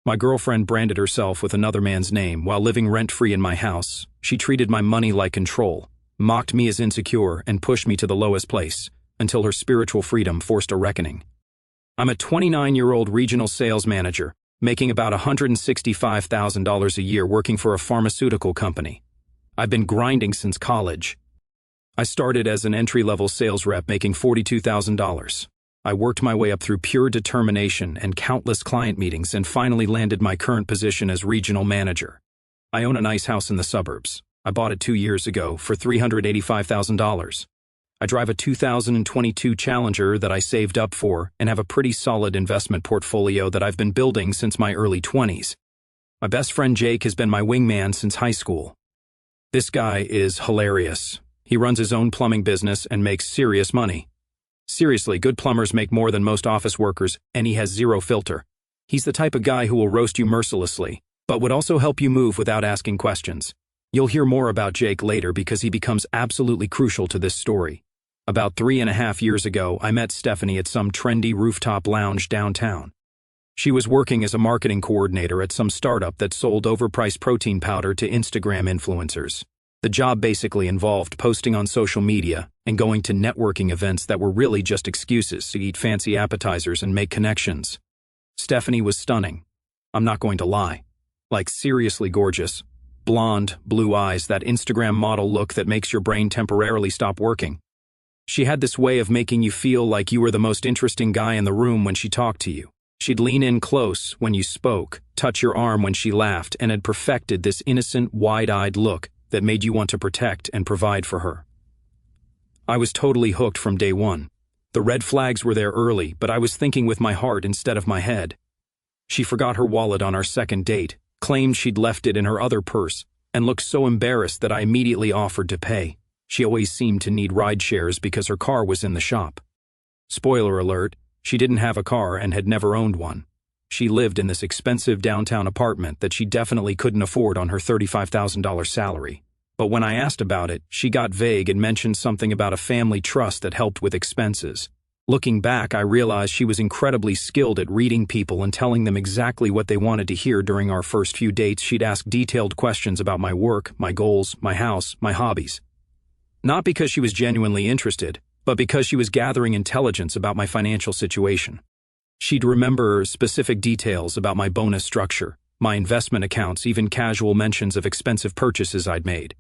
My girlfriend branded herself with another man's name while living rent-free in my house. She treated my money like control, mocked me as insecure, and pushed me to the lowest place, until her spiritual freedom forced a reckoning. I'm a 29-year-old regional sales manager, making about $165,000 a year working for a pharmaceutical company. I've been grinding since college. I started as an entry-level sales rep making $42,000. I worked my way up through pure determination and countless client meetings and finally landed my current position as regional manager. I own a nice house in the suburbs. I bought it 2 years ago for $385,000. I drive a 2022 Challenger that I saved up for and have a pretty solid investment portfolio that I've been building since my early 20s. My best friend Jake has been my wingman since high school. This guy is hilarious. He runs his own plumbing business and makes serious money. Seriously, good plumbers make more than most office workers, and he has zero filter. He's the type of guy who will roast you mercilessly, but would also help you move without asking questions. You'll hear more about Jake later because he becomes absolutely crucial to this story. About 3.5 years ago, I met Stephanie at some trendy rooftop lounge downtown. She was working as a marketing coordinator at some startup that sold overpriced protein powder to Instagram influencers. The job basically involved posting on social media and going to networking events that were really just excuses to eat fancy appetizers and make connections. Stephanie was stunning. I'm not going to lie. Like seriously gorgeous. Blonde, blue eyes, that Instagram model look that makes your brain temporarily stop working. She had this way of making you feel like you were the most interesting guy in the room when she talked to you. She'd lean in close when you spoke, touch your arm when she laughed, and had perfected this innocent, wide-eyed look that made you want to protect and provide for her. I was totally hooked from day one. The red flags were there early, but I was thinking with my heart instead of my head. She forgot her wallet on our second date, claimed she'd left it in her other purse, and looked so embarrassed that I immediately offered to pay. She always seemed to need ride shares because her car was in the shop. Spoiler alert, she didn't have a car and had never owned one. She lived in this expensive downtown apartment that she definitely couldn't afford on her $35,000 salary. But when I asked about it, she got vague and mentioned something about a family trust that helped with expenses. Looking back, I realized she was incredibly skilled at reading people and telling them exactly what they wanted to hear. During our first few dates, she'd ask detailed questions about my work, my goals, my house, my hobbies. Not because she was genuinely interested, but because she was gathering intelligence about my financial situation. She'd remember specific details about my bonus structure, my investment accounts, even casual mentions of expensive purchases I'd made.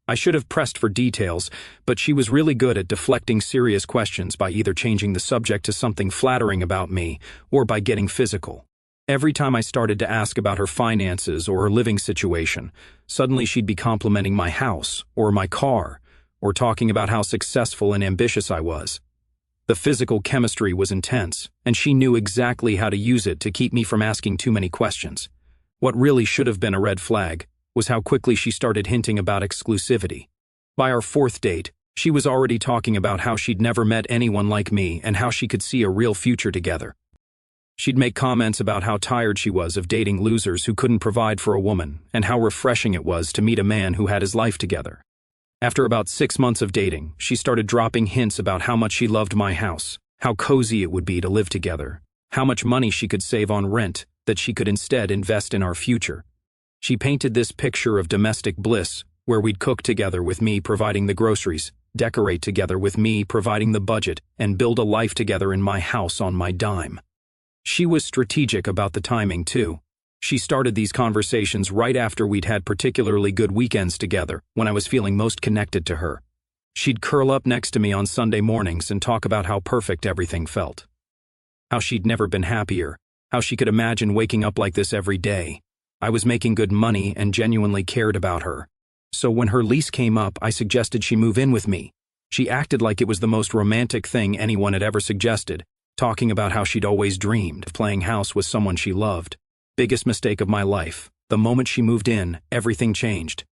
I should have pressed for details, but she was really good at deflecting serious questions by either changing the subject to something flattering about me or by getting physical. Every time I started to ask about her finances or her living situation, suddenly she'd be complimenting my house or my car, or talking about how successful and ambitious I was. The physical chemistry was intense, and she knew exactly how to use it to keep me from asking too many questions. What really should have been a red flag was how quickly she started hinting about exclusivity. By our fourth date, she was already talking about how she'd never met anyone like me and how she could see a real future together. She'd make comments about how tired she was of dating losers who couldn't provide for a woman, and how refreshing it was to meet a man who had his life together. After about 6 months of dating, she started dropping hints about how much she loved my house, how cozy it would be to live together, how much money she could save on rent that she could instead invest in our future. She painted this picture of domestic bliss, where we'd cook together with me providing the groceries, decorate together with me providing the budget, and build a life together in my house on my dime. She was strategic about the timing, too. She started these conversations right after we'd had particularly good weekends together, when I was feeling most connected to her. She'd curl up next to me on Sunday mornings and talk about how perfect everything felt. How she'd never been happier, how she could imagine waking up like this every day. I was making good money and genuinely cared about her. So when her lease came up, I suggested she move in with me. She acted like it was the most romantic thing anyone had ever suggested, talking about how she'd always dreamed of playing house with someone she loved. Biggest mistake of my life. The moment she moved in, everything changed.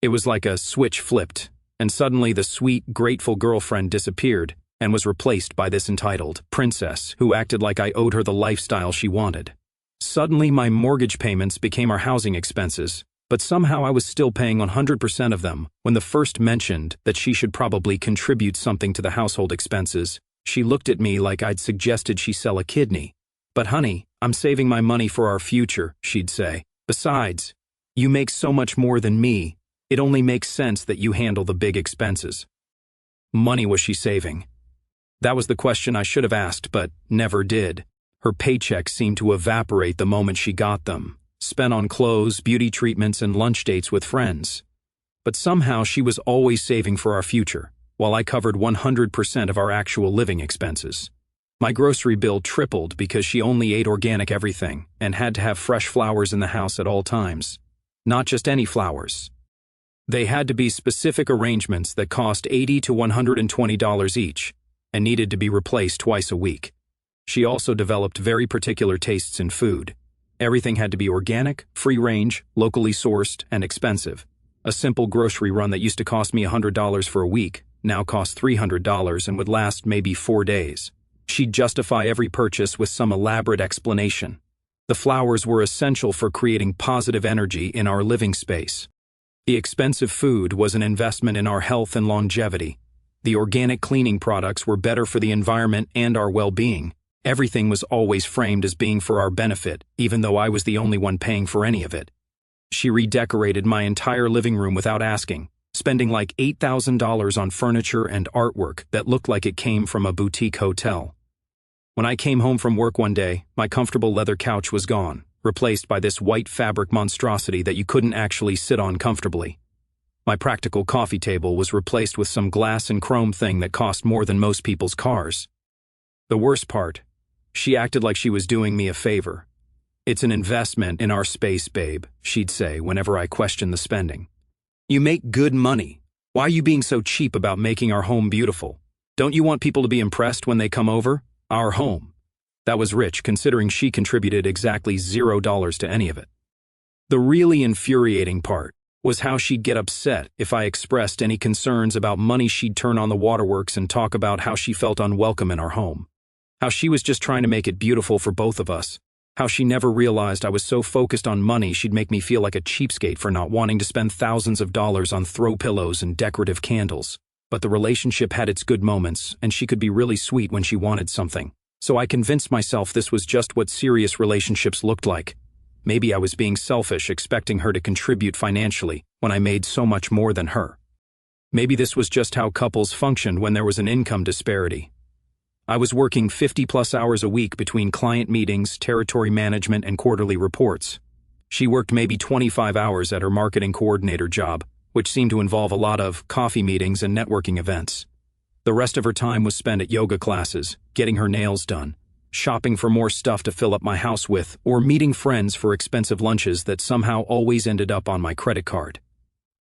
It was like a switch flipped, and suddenly the sweet, grateful girlfriend disappeared and was replaced by this entitled princess who acted like I owed her the lifestyle she wanted. Suddenly my mortgage payments became our housing expenses, but somehow I was still paying 100% of them. When the first mentioned that she should probably contribute something to the household expenses, she looked at me like I'd suggested she sell a kidney. But honey, I'm saving my money for our future, she'd say. Besides, you make so much more than me. It only makes sense that you handle the big expenses. Money was she saving? That was the question I should have asked, but never did. Her paychecks seemed to evaporate the moment she got them, spent on clothes, beauty treatments, and lunch dates with friends. But somehow she was always saving for our future, while I covered 100% of our actual living expenses. My grocery bill tripled because she only ate organic everything and had to have fresh flowers in the house at all times. Not just any flowers. They had to be specific arrangements that cost $80 to $120 each and needed to be replaced twice a week. She also developed very particular tastes in food. Everything had to be organic, free-range, locally sourced, and expensive. A simple grocery run that used to cost me $100 for a week now cost $300 and would last maybe 4 days. She'd justify every purchase with some elaborate explanation. The flowers were essential for creating positive energy in our living space. The expensive food was an investment in our health and longevity. The organic cleaning products were better for the environment and our well-being. Everything was always framed as being for our benefit, even though I was the only one paying for any of it. She redecorated my entire living room without asking, spending like $8,000 on furniture and artwork that looked like it came from a boutique hotel. When I came home from work one day, my comfortable leather couch was gone, replaced by this white fabric monstrosity that you couldn't actually sit on comfortably. My practical coffee table was replaced with some glass and chrome thing that cost more than most people's cars. The worst part, she acted like she was doing me a favor. It's an investment in our space, babe, she'd say whenever I questioned the spending. You make good money. Why are you being so cheap about making our home beautiful? Don't you want people to be impressed when they come over? Our home. That was rich, considering she contributed exactly $0 to any of it. The really infuriating part was how she'd get upset if I expressed any concerns about money. She'd turn on the waterworks and talk about how she felt unwelcome in our home. How she was just trying to make it beautiful for both of us. How she never realized I was so focused on money she'd make me feel like a cheapskate for not wanting to spend thousands of dollars on throw pillows and decorative candles. But the relationship had its good moments, and she could be really sweet when she wanted something. So I convinced myself this was just what serious relationships looked like. Maybe I was being selfish, expecting her to contribute financially when I made so much more than her. Maybe this was just how couples functioned when there was an income disparity. I was working 50-plus hours a week between client meetings, territory management, and quarterly reports. She worked maybe 25 hours at her marketing coordinator job, which seemed to involve a lot of coffee meetings and networking events. The rest of her time was spent at yoga classes, getting her nails done, shopping for more stuff to fill up my house with, or meeting friends for expensive lunches that somehow always ended up on my credit card.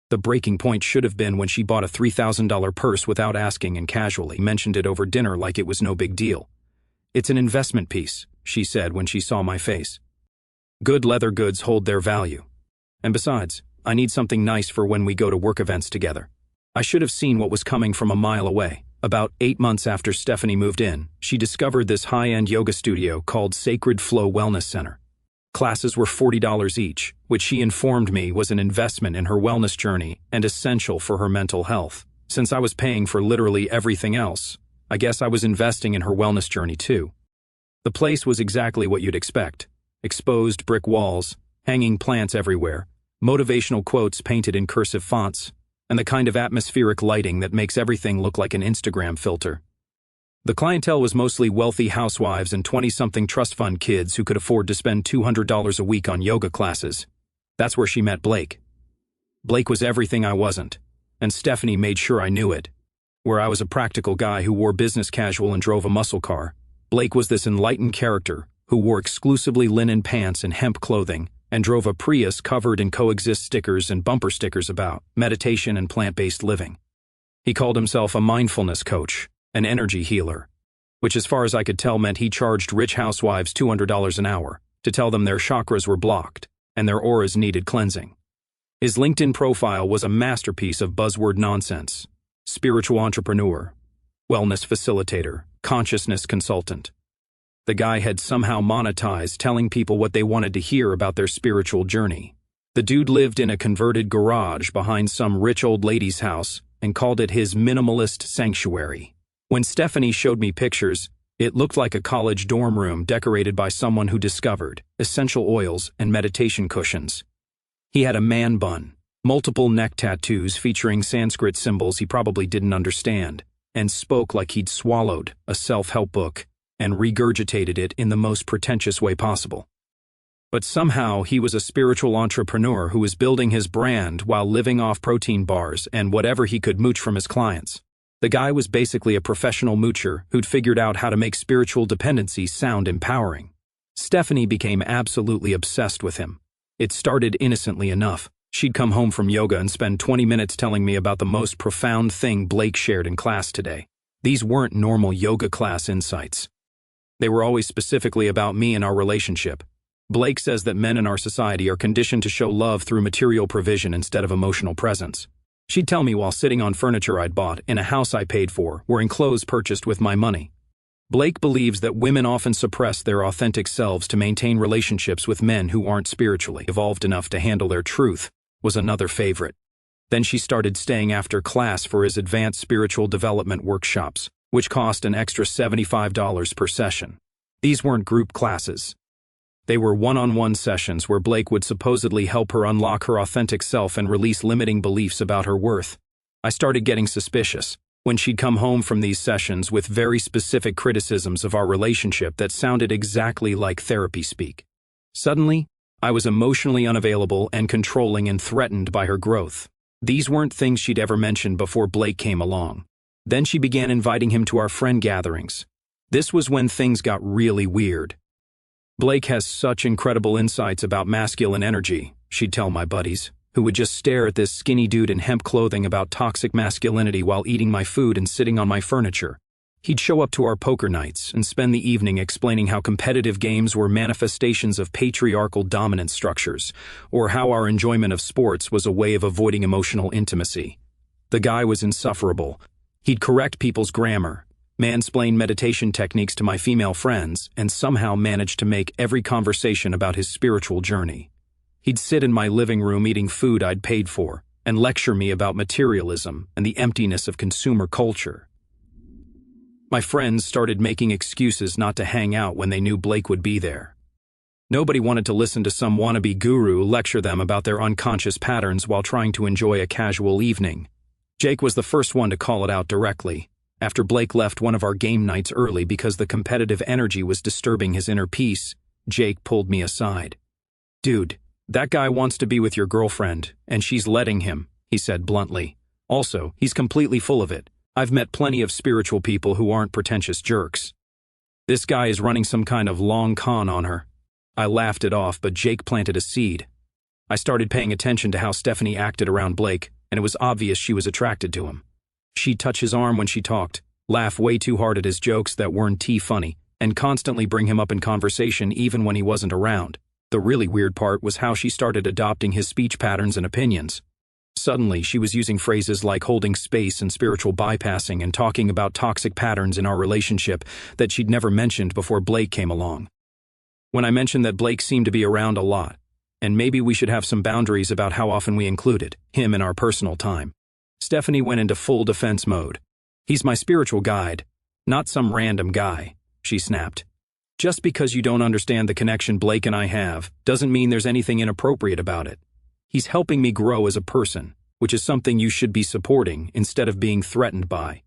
The breaking point should have been when she bought a $3,000 purse without asking and casually mentioned it over dinner like it was no big deal. It's an investment piece, she said when she saw my face. Good leather goods hold their value. And besides, I need something nice for when we go to work events together. I should have seen what was coming from a mile away. About 8 months after Stephanie moved in, she discovered this high-end yoga studio called Sacred Flow Wellness Center. Classes were $40 each, which she informed me was an investment in her wellness journey and essential for her mental health. Since I was paying for literally everything else, I guess I was investing in her wellness journey too. The place was exactly what you'd expect. Exposed brick walls, hanging plants everywhere, motivational quotes painted in cursive fonts, and the kind of atmospheric lighting that makes everything look like an Instagram filter. The clientele was mostly wealthy housewives and 20-something trust fund kids who could afford to spend $200 a week on yoga classes. That's where she met Blake. Blake was everything I wasn't, and Stephanie made sure I knew it. Where I was a practical guy who wore business casual and drove a muscle car, Blake was this enlightened character who wore exclusively linen pants and hemp clothing and drove a Prius covered in coexist stickers and bumper stickers about meditation and plant-based living. He called himself a mindfulness coach, an energy healer, which as far as I could tell meant he charged rich housewives $200 an hour to tell them their chakras were blocked and their auras needed cleansing. His LinkedIn profile was a masterpiece of buzzword nonsense: spiritual entrepreneur, wellness facilitator, consciousness consultant. The guy had somehow monetized telling people what they wanted to hear about their spiritual journey. The dude lived in a converted garage behind some rich old lady's house and called it his minimalist sanctuary. When Stephanie showed me pictures, It looked like a college dorm room decorated by someone who discovered essential oils and meditation cushions. He had a man bun, multiple neck tattoos featuring Sanskrit symbols he probably didn't understand, and spoke like he'd swallowed a self-help book and regurgitated it in the most pretentious way possible. But somehow he was a spiritual entrepreneur who was building his brand while living off protein bars and whatever he could mooch from his clients. The guy was basically a professional moocher who'd figured out how to make spiritual dependency sound empowering. Stephanie became absolutely obsessed with him. It started innocently enough. She'd come home from yoga and spend 20 minutes telling me about the most profound thing Blake shared in class today. These weren't normal yoga class insights. They were always specifically about me and our relationship. Blake says that men in our society are conditioned to show love through material provision instead of emotional presence. She'd tell me while sitting on furniture I'd bought in a house I paid for, wearing clothes purchased with my money. Blake believes that women often suppress their authentic selves to maintain relationships with men who aren't spiritually evolved enough to handle their truth, was another favorite. Then she started staying after class for his advanced spiritual development workshops, which cost an extra $75 per session. These weren't group classes. They were one-on-one sessions where Blake would supposedly help her unlock her authentic self and release limiting beliefs about her worth. I started getting suspicious when she'd come home from these sessions with very specific criticisms of our relationship that sounded exactly like therapy speak. Suddenly, I was emotionally unavailable and controlling and threatened by her growth. These weren't things she'd ever mentioned before Blake came along. Then she began inviting him to our friend gatherings. This was when things got really weird. Blake has such incredible insights about masculine energy, she'd tell my buddies, who would just stare at this skinny dude in hemp clothing about toxic masculinity while eating my food and sitting on my furniture. He'd show up to our poker nights and spend the evening explaining how competitive games were manifestations of patriarchal dominance structures, or how our enjoyment of sports was a way of avoiding emotional intimacy. The guy was insufferable. He'd correct people's grammar, mansplain meditation techniques to my female friends, and somehow managed to make every conversation about his spiritual journey. He'd sit in my living room eating food I'd paid for, and lecture me about materialism and the emptiness of consumer culture. My friends started making excuses not to hang out when they knew Blake would be there. Nobody wanted to listen to some wannabe guru lecture them about their unconscious patterns while trying to enjoy a casual evening. Jake was the first one to call it out directly. After Blake left one of our game nights early because the competitive energy was disturbing his inner peace, Jake pulled me aside. "Dude, that guy wants to be with your girlfriend, and she's letting him," he said bluntly. "Also, he's completely full of it. I've met plenty of spiritual people who aren't pretentious jerks. This guy is running some kind of long con on her." I laughed it off, but Jake planted a seed. I started paying attention to how Stephanie acted around Blake, and it was obvious she was attracted to him. She'd touch his arm when she talked, laugh way too hard at his jokes that weren't funny, and constantly bring him up in conversation even when he wasn't around. The really weird part was how she started adopting his speech patterns and opinions. Suddenly, she was using phrases like holding space and spiritual bypassing and talking about toxic patterns in our relationship that she'd never mentioned before Blake came along. When I mentioned that Blake seemed to be around a lot, and maybe we should have some boundaries about how often we included him in our personal time, Stephanie went into full defense mode. "He's my spiritual guide, not some random guy," she snapped. "Just because you don't understand the connection Blake and I have doesn't mean there's anything inappropriate about it. He's helping me grow as a person, which is something you should be supporting instead of being threatened by.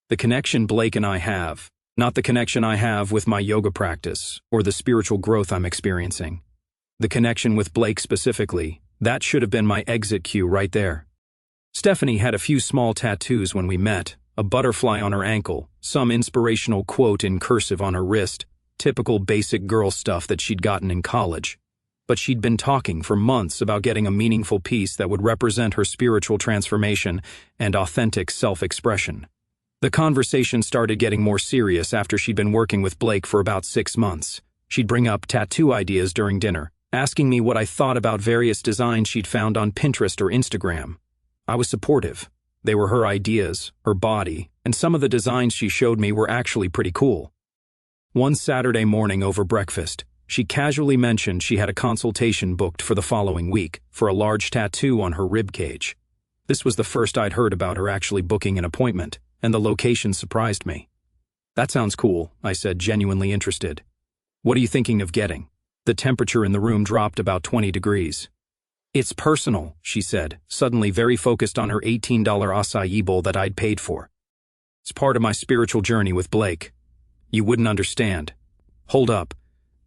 The connection Blake and I have, not the connection I have with my yoga practice or the spiritual growth I'm experiencing. The connection with Blake specifically, that should have been my exit cue right there." Stephanie had a few small tattoos when we met, a butterfly on her ankle, some inspirational quote in cursive on her wrist, typical basic girl stuff that she'd gotten in college. But she'd been talking for months about getting a meaningful piece that would represent her spiritual transformation and authentic self-expression. The conversation started getting more serious after she'd been working with Blake for about 6 months. She'd bring up tattoo ideas during dinner, asking me what I thought about various designs she'd found on Pinterest or Instagram. I was supportive. They were her ideas, her body, and some of the designs she showed me were actually pretty cool. One Saturday morning over breakfast, she casually mentioned she had a consultation booked for the following week for a large tattoo on her ribcage. This was the first I'd heard about her actually booking an appointment, and the location surprised me. That sounds cool, I said, genuinely interested. What are you thinking of getting? The temperature in the room dropped about 20 degrees. It's personal, she said, suddenly very focused on her $18 acai bowl that I'd paid for. It's part of my spiritual journey with Blake. You wouldn't understand. Hold up.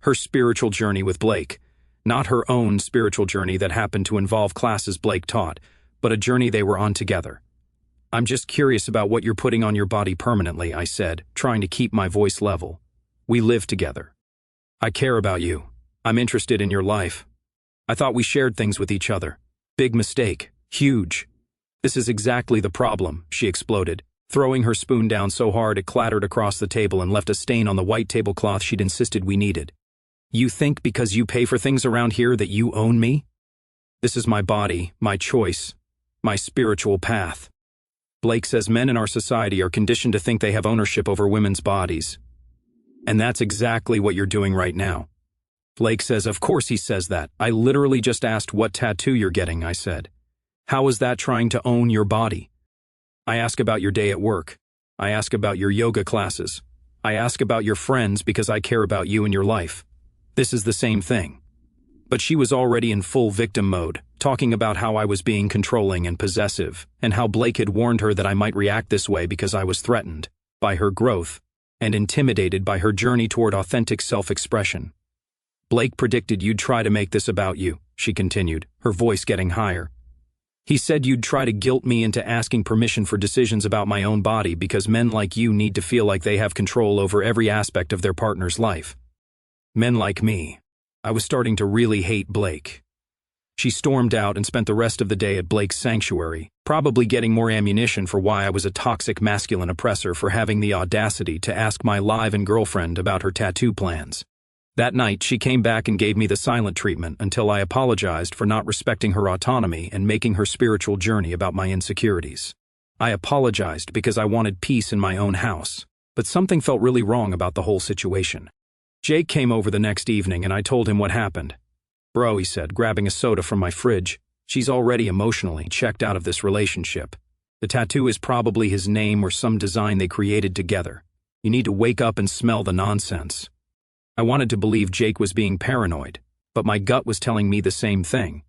Her spiritual journey with Blake. Not her own spiritual journey that happened to involve classes Blake taught, but a journey they were on together. I'm just curious about what you're putting on your body permanently, I said, trying to keep my voice level. We live together. I care about you. I'm interested in your life. I thought we shared things with each other. Big mistake. Huge. This is exactly the problem, she exploded, throwing her spoon down so hard it clattered across the table and left a stain on the white tablecloth she'd insisted we needed. You think because you pay for things around here that you own me? This is my body, my choice, my spiritual path. Blake says men in our society are conditioned to think they have ownership over women's bodies. And that's exactly what you're doing right now. Blake says, of course he says that. I literally just asked what tattoo you're getting, I said. How is that trying to own your body? I ask about your day at work. I ask about your yoga classes. I ask about your friends because I care about you and your life. This is the same thing. But she was already in full victim mode, talking about how I was being controlling and possessive, and how Blake had warned her that I might react this way because I was threatened by her growth and intimidated by her journey toward authentic self-expression. Blake predicted you'd try to make this about you, she continued, her voice getting higher. He said you'd try to guilt me into asking permission for decisions about my own body because men like you need to feel like they have control over every aspect of their partner's life. Men like me. I was starting to really hate Blake. She stormed out and spent the rest of the day at Blake's sanctuary, probably getting more ammunition for why I was a toxic masculine oppressor for having the audacity to ask my live-in girlfriend about her tattoo plans. That night, she came back and gave me the silent treatment until I apologized for not respecting her autonomy and making her spiritual journey about my insecurities. I apologized because I wanted peace in my own house, but something felt really wrong about the whole situation. Jake came over the next evening and I told him what happened. Bro, he said, grabbing a soda from my fridge, she's already emotionally checked out of this relationship. The tattoo is probably his name or some design they created together. You need to wake up and smell the nonsense. I wanted to believe Jake was being paranoid, but my gut was telling me the same thing.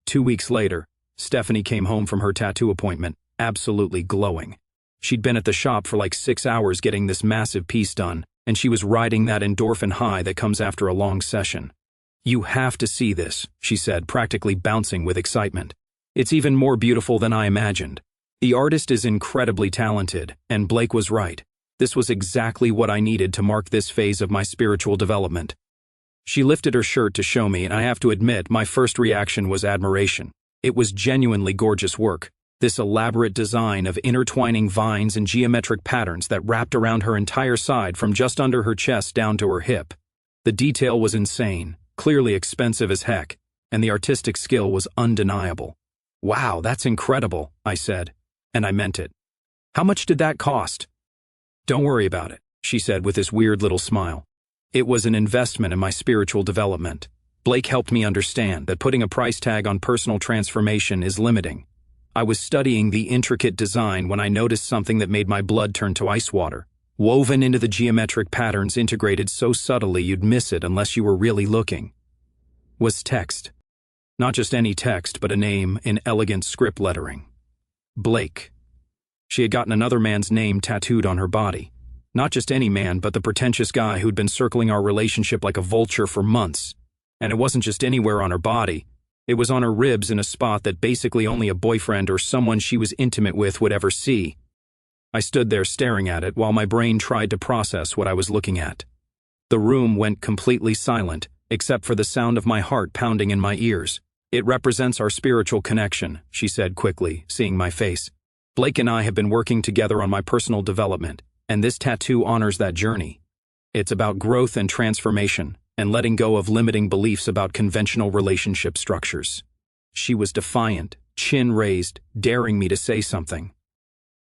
2 weeks later, Stephanie came home from her tattoo appointment, absolutely glowing. She'd been at the shop for like 6 hours getting this massive piece done, and she was riding that endorphin high that comes after a long session. You have to see this, she said, practically bouncing with excitement. It's even more beautiful than I imagined. The artist is incredibly talented, and Blake was right. This was exactly what I needed to mark this phase of my spiritual development. She lifted her shirt to show me, and I have to admit, my first reaction was admiration. It was genuinely gorgeous work. This elaborate design of intertwining vines and geometric patterns that wrapped around her entire side from just under her chest down to her hip. The detail was insane, clearly expensive as heck, and the artistic skill was undeniable. Wow, that's incredible, I said, and I meant it. How much did that cost? Don't worry about it, she said with this weird little smile. It was an investment in my spiritual development. Blake helped me understand that putting a price tag on personal transformation is limiting. I was studying the intricate design when I noticed something that made my blood turn to ice water. Woven into the geometric patterns integrated so subtly you'd miss it unless you were really looking. Was text. Not just any text, but a name in elegant script lettering. Blake. She had gotten another man's name tattooed on her body. Not just any man, but the pretentious guy who'd been circling our relationship like a vulture for months. And it wasn't just anywhere on her body. It was on her ribs in a spot that basically only a boyfriend or someone she was intimate with would ever see. I stood there staring at it while my brain tried to process what I was looking at. The room went completely silent, except for the sound of my heart pounding in my ears. It represents our spiritual connection, she said quickly, seeing my face. Blake and I have been working together on my personal development, and this tattoo honors that journey. It's about growth and transformation, and letting go of limiting beliefs about conventional relationship structures. She was defiant, chin raised, daring me to say something.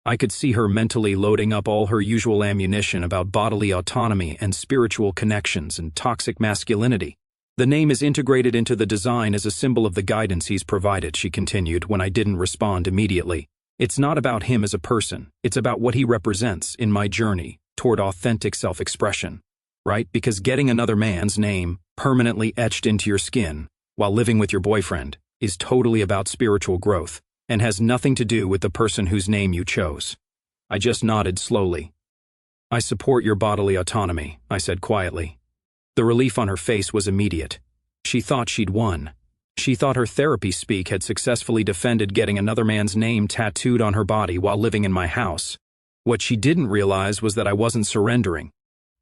I could see her mentally loading up all her usual ammunition about bodily autonomy and spiritual connections and toxic masculinity. The name is integrated into the design as a symbol of the guidance he's provided, she continued when I didn't respond immediately. It's not about him as a person, it's about what he represents in my journey toward toward authentic self-expression, right? Because getting another man's name permanently etched into your skin while living with your boyfriend is totally about spiritual growth and has nothing to do with the person whose name you chose. I just nodded slowly. I support your bodily autonomy, I said quietly. The relief on her face was immediate. She thought she'd won. She thought her therapy speak had successfully defended getting another man's name tattooed on her body while living in my house. What she didn't realize was that I wasn't surrendering.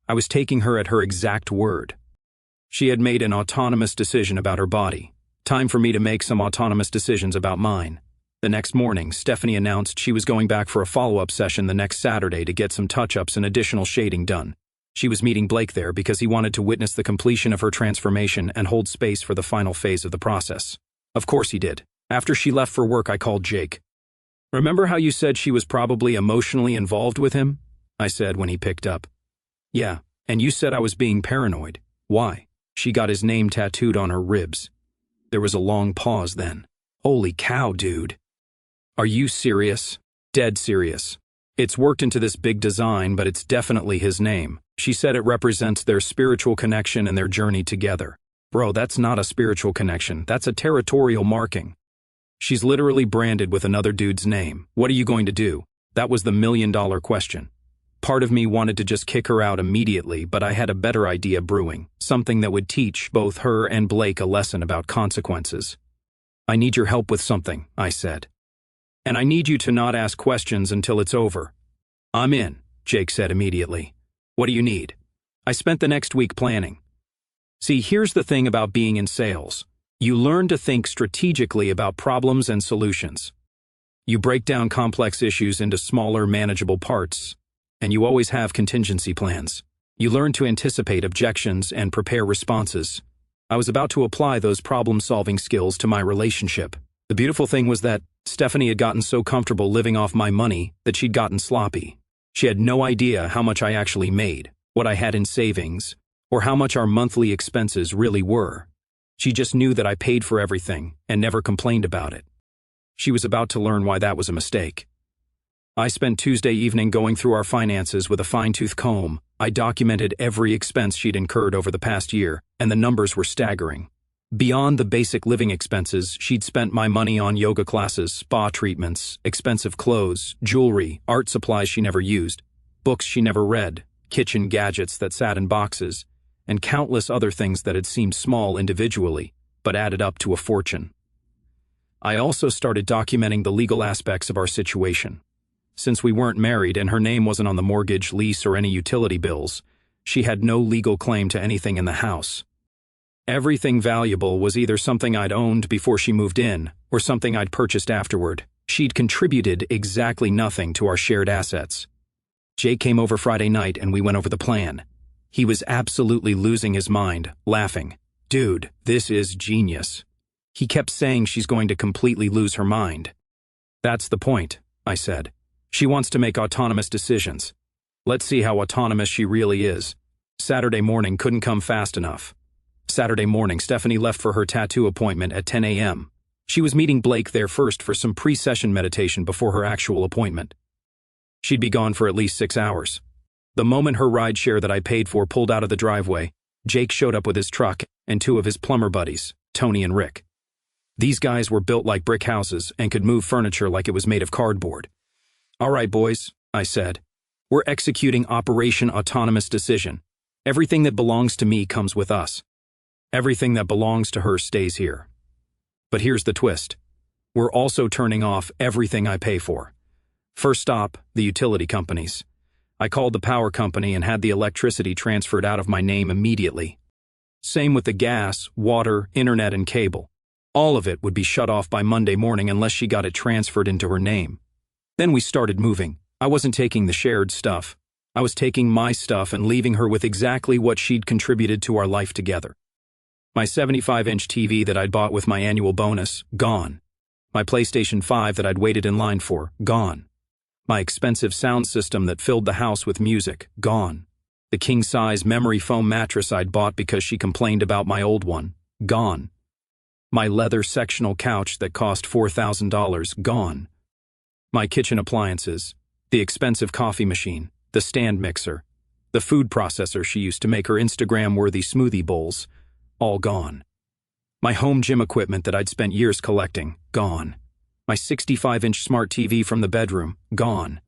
I was taking her at her exact word. She had made an autonomous decision about her body. Time for me to make some autonomous decisions about mine. The next morning, Stephanie announced she was going back for a follow-up session the next Saturday to get some touch-ups and additional shading done. She was meeting Blake there because he wanted to witness the completion of her transformation and hold space for the final phase of the process. Of course he did. After she left for work, I called Jake. "Remember how you said she was probably emotionally involved with him?" I said when he picked up. "Yeah, and you said I was being paranoid. Why?" She got his name tattooed on her ribs. There was a long pause then. "Holy cow, dude. Are you serious?" "Dead serious. It's worked into this big design, but it's definitely his name. She said it represents their spiritual connection and their journey together." "Bro, that's not a spiritual connection. That's a territorial marking. She's literally branded with another dude's name. What are you going to do?" That was the million-dollar question. Part of me wanted to just kick her out immediately, but I had a better idea brewing, something that would teach both her and Blake a lesson about consequences. "I need your help with something," I said. "And I need you to not ask questions until it's over." "I'm in," Jake said immediately. "What do you need?" I spent the next week planning. See, here's the thing about being in sales. You learn to think strategically about problems and solutions. You break down complex issues into smaller, manageable parts, and you always have contingency plans. You learn to anticipate objections and prepare responses. I was about to apply those problem-solving skills to my relationship. The beautiful thing was that Stephanie had gotten so comfortable living off my money that she'd gotten sloppy. She had no idea how much I actually made, what I had in savings, or how much our monthly expenses really were. She just knew that I paid for everything and never complained about it. She was about to learn why that was a mistake. I spent Tuesday evening going through our finances with a fine-tooth comb. I documented every expense she'd incurred over the past year, and the numbers were staggering. Beyond the basic living expenses, she'd spent my money on yoga classes, spa treatments, expensive clothes, jewelry, art supplies she never used, books she never read, kitchen gadgets that sat in boxes, and countless other things that had seemed small individually, but added up to a fortune. I also started documenting the legal aspects of our situation. Since we weren't married and her name wasn't on the mortgage, lease, or any utility bills, she had no legal claim to anything in the house. Everything valuable was either something I'd owned before she moved in or something I'd purchased afterward. She'd contributed exactly nothing to our shared assets. Jake came over Friday night and we went over the plan. He was absolutely losing his mind, laughing. "Dude, this is genius." He kept saying she's going to completely lose her mind. "That's the point," I said. "She wants to make autonomous decisions. Let's see how autonomous she really is." Saturday morning couldn't come fast enough. Saturday morning, Stephanie left for her tattoo appointment at 10 a.m. She was meeting Blake there first for some pre-session meditation before her actual appointment. She'd be gone for at least 6 hours. The moment her rideshare that I paid for pulled out of the driveway, Jake showed up with his truck and 2 of his plumber buddies, Tony and Rick. These guys were built like brick houses and could move furniture like it was made of cardboard. "All right, boys," I said. "We're executing Operation Autonomous Decision. Everything that belongs to me comes with us. Everything that belongs to her stays here. But here's the twist. We're also turning off everything I pay for. First stop, the utility companies. I called the power company and had the electricity transferred out of my name immediately. Same with the gas, water, internet, and cable. All of it would be shut off by Monday morning unless she got it transferred into her name. Then we started moving. I wasn't taking the shared stuff. I was taking my stuff and leaving her with exactly what she'd contributed to our life together. My 75-inch TV that I'd bought with my annual bonus, gone. My PlayStation 5 that I'd waited in line for, gone. My expensive sound system that filled the house with music, gone. The king-size memory foam mattress I'd bought because she complained about my old one, gone. My leather sectional couch that cost $4,000, gone. My kitchen appliances, the expensive coffee machine, the stand mixer, The food processor she used to make her Instagram-worthy smoothie bowls, all gone. My home gym equipment that I'd spent years collecting, gone. My 65-inch smart TV from the bedroom, gone.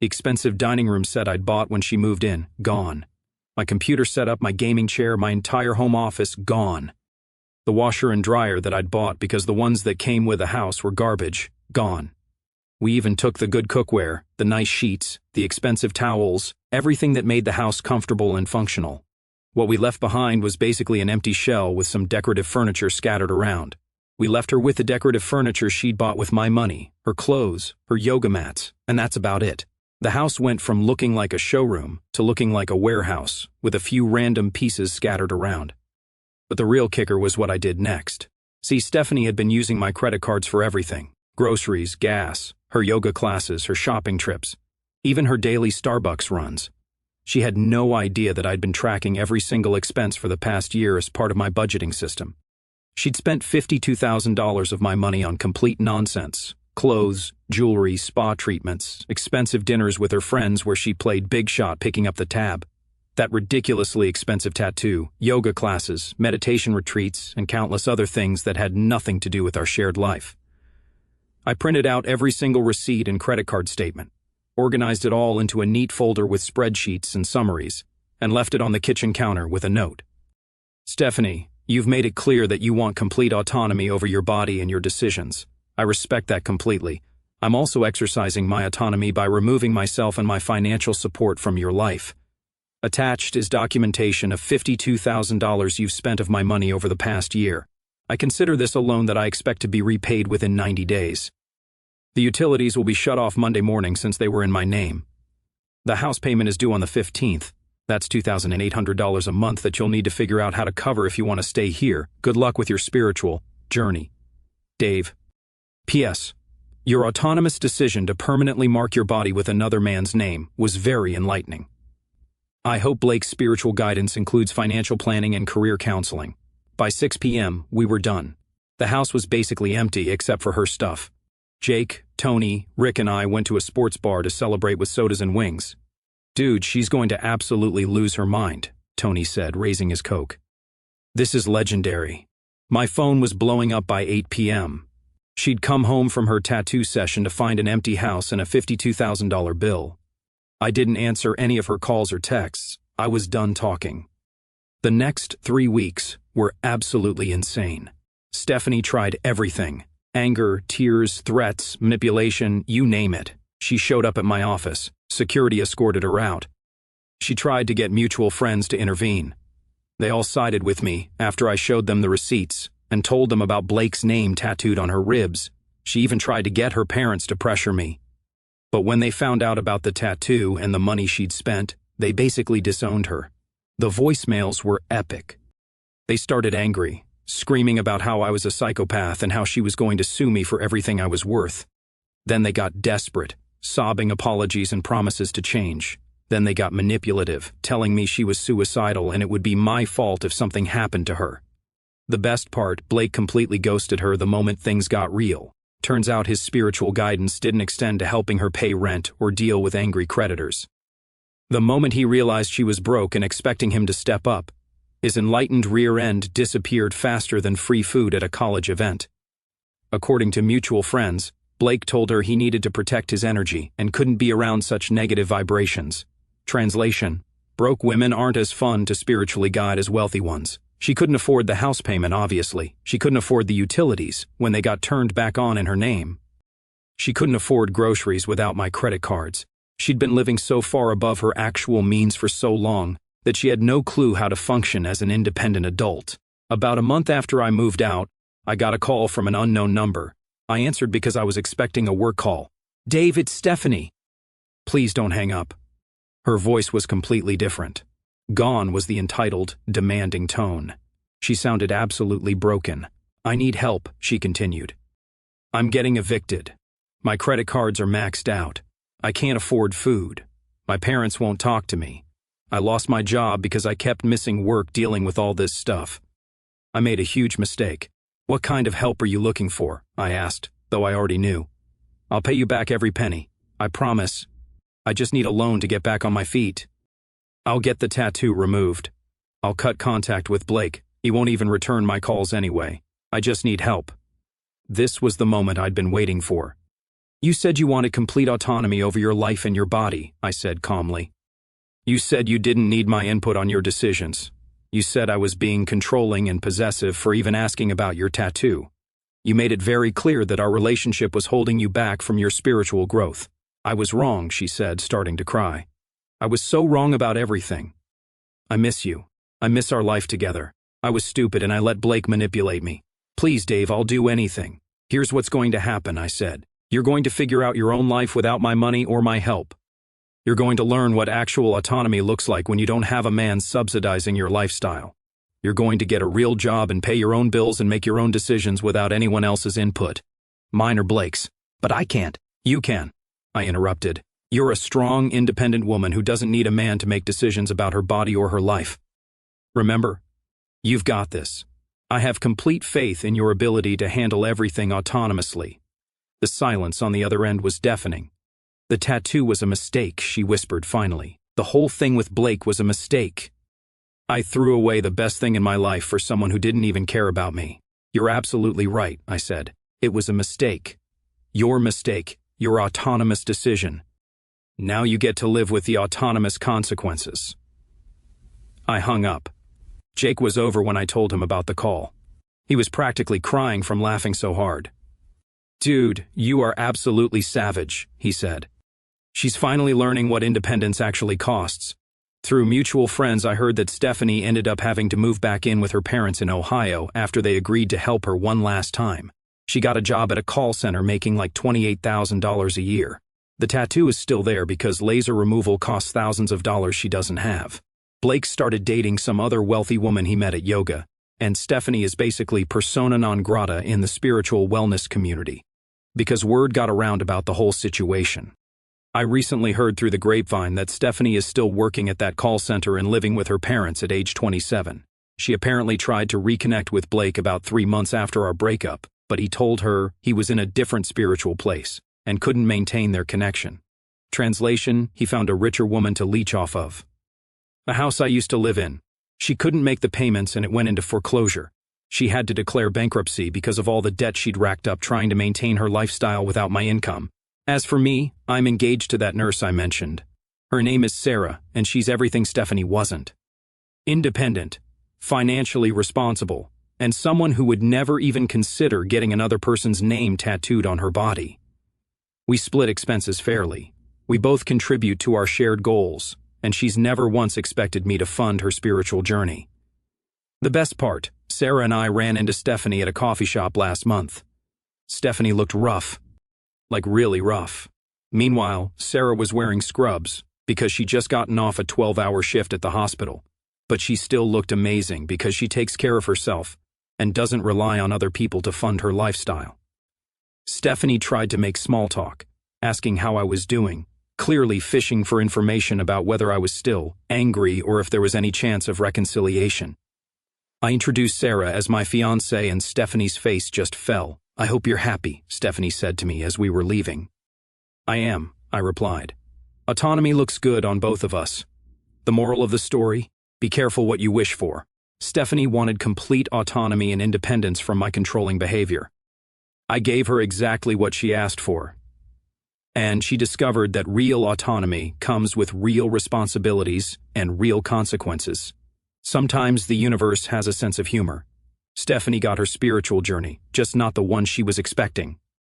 The expensive dining room set I'd bought when she moved in, gone. My computer setup, my gaming chair, my entire home office, gone. The washer and dryer that I'd bought because the ones that came with the house were garbage, gone. We even took the good cookware, the nice sheets, the expensive towels, everything that made the house comfortable and functional. What we left behind was basically an empty shell with some decorative furniture scattered around. We left her with the decorative furniture she'd bought with my money, her clothes, her yoga mats, and that's about it. The house went from looking like a showroom to looking like a warehouse, with a few random pieces scattered around. But the real kicker was what I did next. See, Stephanie had been using my credit cards for everything. Groceries, gas, her yoga classes, her shopping trips, even her daily Starbucks runs. She had no idea that I'd been tracking every single expense for the past year as part of my budgeting system. She'd spent $52,000 of my money on complete nonsense. Clothes, jewelry, spa treatments, expensive dinners with her friends where she played big shot picking up the tab, that ridiculously expensive tattoo, yoga classes, meditation retreats, and countless other things that had nothing to do with our shared life. I printed out every single receipt and credit card statement, organized it all into a neat folder with spreadsheets and summaries, and left it on the kitchen counter with a note. Stephanie, you've made it clear that you want complete autonomy over your body and your decisions. I respect that completely. I'm also exercising my autonomy by removing myself and my financial support from your life. Attached is documentation of $52,000 you've spent of my money over the past year. I consider this a loan that I expect to be repaid within 90 days. The utilities will be shut off Monday morning since they were in my name. The house payment is due on the 15th. That's $2,800 a month that you'll need to figure out how to cover if you want to stay here. Good luck with your spiritual journey. Dave. P.S. Your autonomous decision to permanently mark your body with another man's name was very enlightening. I hope Blake's spiritual guidance includes financial planning and career counseling. By 6 p.m., we were done. The house was basically empty except for her stuff. Jake, Tony, Rick, and I went to a sports bar to celebrate with sodas and wings. Dude, she's going to absolutely lose her mind, Tony said, raising his Coke. This is legendary. My phone was blowing up by 8 p.m. She'd come home from her tattoo session to find an empty house and a $52,000 bill. I didn't answer any of her calls or texts. I was done talking. The next 3 weeks were absolutely insane. Stephanie tried everything. Anger, tears, threats, manipulation, you name it. She showed up at my office. Security escorted her out. She tried to get mutual friends to intervene. They all sided with me after I showed them the receipts and told them about Blake's name tattooed on her ribs. She even tried to get her parents to pressure me. But when they found out about the tattoo and the money she'd spent, they basically disowned her. The voicemails were epic. They started angry, screaming about how I was a psychopath and how she was going to sue me for everything I was worth. Then they got desperate, sobbing apologies and promises to change. Then they got manipulative, telling me she was suicidal and it would be my fault if something happened to her. The best part, Blake completely ghosted her the moment things got real. Turns out his spiritual guidance didn't extend to helping her pay rent or deal with angry creditors. The moment he realized she was broke and expecting him to step up, his enlightened rear end disappeared faster than free food at a college event. According to mutual friends, Blake told her he needed to protect his energy and couldn't be around such negative vibrations. Translation: broke women aren't as fun to spiritually guide as wealthy ones. She couldn't afford the house payment, obviously. She couldn't afford the utilities when they got turned back on in her name. She couldn't afford groceries without my credit cards. She'd been living so far above her actual means for so long that she had no clue how to function as an independent adult. About a month after I moved out, I got a call from an unknown number. I answered because I was expecting a work call. "Dave, it's Stephanie." "Please don't hang up." Her voice was completely different. Gone was the entitled, demanding tone. She sounded absolutely broken. "I need help," she continued. "I'm getting evicted. My credit cards are maxed out. I can't afford food. My parents won't talk to me. I lost my job because I kept missing work dealing with all this stuff. I made a huge mistake. What kind of help are you looking for?" I asked, though I already knew. "I'll pay you back every penny. I promise. I just need a loan to get back on my feet." I'll get the tattoo removed. I'll cut contact with Blake. He won't even return my calls anyway. I just need help. This was the moment I'd been waiting for. You said you wanted complete autonomy over your life and your body, I said calmly. You said you didn't need my input on your decisions. You said I was being controlling and possessive for even asking about your tattoo. You made it very clear that our relationship was holding you back from your spiritual growth. I was wrong, she said, starting to cry. I was so wrong about everything. I miss you. I miss our life together. I was stupid and I let Blake manipulate me. Please, Dave, I'll do anything. Here's what's going to happen, I said. You're going to figure out your own life without my money or my help. You're going to learn what actual autonomy looks like when you don't have a man subsidizing your lifestyle. You're going to get a real job and pay your own bills and make your own decisions without anyone else's input. Mine or Blake's. But I can't. You can. I interrupted. You're a strong, independent woman who doesn't need a man to make decisions about her body or her life. Remember, you've got this. I have complete faith in your ability to handle everything autonomously. The silence on the other end was deafening. The tattoo was a mistake, she whispered finally. The whole thing with Blake was a mistake. I threw away the best thing in my life for someone who didn't even care about me. You're absolutely right, I said. It was a mistake. Your mistake, your autonomous decision. Now you get to live with the autonomous consequences. I hung up. Jake was over when I told him about the call. He was practically crying from laughing so hard. Dude, you are absolutely savage, he said. She's finally learning what independence actually costs. Through mutual friends, I heard that Stephanie ended up having to move back in with her parents in Ohio after they agreed to help her one last time. She got a job at a call center making like $28,000 a year. The tattoo is still there because laser removal costs thousands of dollars she doesn't have. Blake started dating some other wealthy woman he met at yoga, and Stephanie is basically persona non grata in the spiritual wellness community, because word got around about the whole situation. I recently heard through the grapevine that Stephanie is still working at that call center and living with her parents at age 27. She apparently tried to reconnect with Blake about 3 months after our breakup, but he told her he was in a different spiritual place and couldn't maintain their connection. Translation, he found a richer woman to leech off of. The house I used to live in. She couldn't make the payments and it went into foreclosure. She had to declare bankruptcy because of all the debt she'd racked up trying to maintain her lifestyle without my income. As for me, I'm engaged to that nurse I mentioned. Her name is Sarah, and she's everything Stephanie wasn't. Independent, financially responsible, and someone who would never even consider getting another person's name tattooed on her body. We split expenses fairly. We both contribute to our shared goals, and she's never once expected me to fund her spiritual journey. The best part, Sarah and I ran into Stephanie at a coffee shop last month. Stephanie looked rough. Like really rough. Meanwhile, Sarah was wearing scrubs because she'd just gotten off a 12-hour shift at the hospital. But she still looked amazing because she takes care of herself and doesn't rely on other people to fund her lifestyle. Stephanie tried to make small talk, asking how I was doing, clearly fishing for information about whether I was still angry or if there was any chance of reconciliation. I introduced Sarah as my fiancée and Stephanie's face just fell. I hope you're happy, Stephanie said to me as we were leaving. I am, I replied. Autonomy looks good on both of us. The moral of the story? Be careful what you wish for. Stephanie wanted complete autonomy and independence from my controlling behavior. I gave her exactly what she asked for. And she discovered that real autonomy comes with real responsibilities and real consequences. Sometimes the universe has a sense of humor. Stephanie got her spiritual journey, just not the one she was expecting.